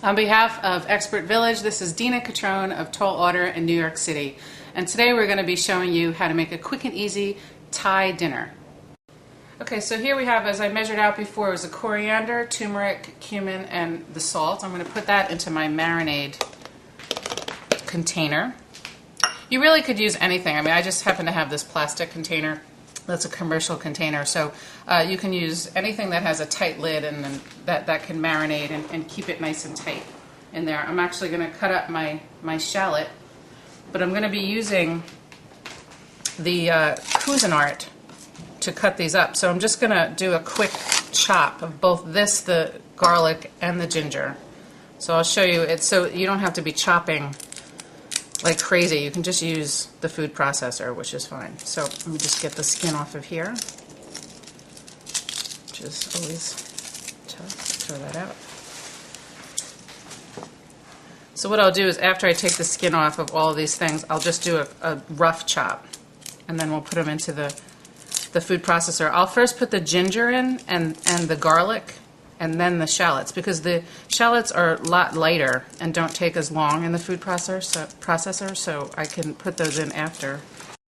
On behalf of Expert Village, this is Dina Catrone of Tall Order in New York City. And today we're going to be showing you how to make a quick and easy Thai dinner. Okay, so here we have, as I measured out before, it was a coriander, turmeric, cumin, and the salt. I'm going to put that into my marinade container. You really could use anything. I mean, I just happen to have this plastic container. That's a commercial container, so you can use anything that has a tight lid and then that can marinate and keep it nice and tight in there. I'm actually going to cut up my shallot, but I'm going to be using the Cuisinart to cut these up. So I'm just going to do a quick chop of both this, the garlic, and the ginger. So I'll show you it so you don't have to be chopping like crazy. You can just use the food processor, which is fine. So let me just get the skin off of here, which is always tough. Throw that out. So what I'll do is after I take the skin off of all of these things, I'll just do a rough chop, and then we'll put them into the food processor. I'll first put the ginger in and the garlic, and then the shallots, because the shallots are a lot lighter and don't take as long in the food processor, so I can put those in after